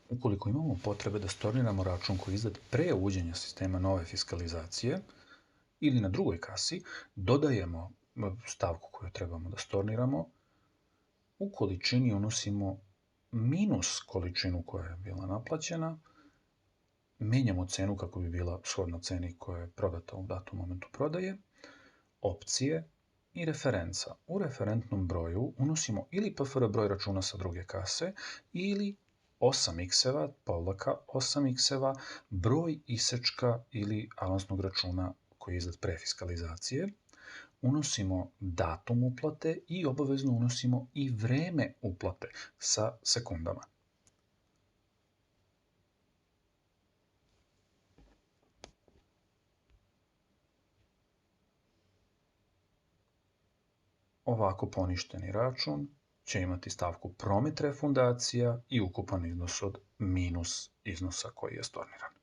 Ukoliko imamo potrebe da storniramo račun koji je izdat pre uvođenja sistema nove fiskalizacije ili na drugoj kasi, dodajemo stavku koju trebamo da storniramo, u količini unosimo minus količinu koja je bila naplaćena, menjamo cenu kako bi bila shodna ceni koja je prodata u datom momentu prodaje, opcije i referenca. U referentnom broju unosimo ili PFR broj računa sa druge kase ili 8x-eva, povlaka 8x-eva, broj isečka ili avansnog računa koji je izdat pre fiskalizacije, unosimo datum uplate i obavezno unosimo i vreme uplate sa sekundama. Ovako poništeni račun će imati stavku promet refundacija i ukupan iznos od minus iznosa koji je storniran.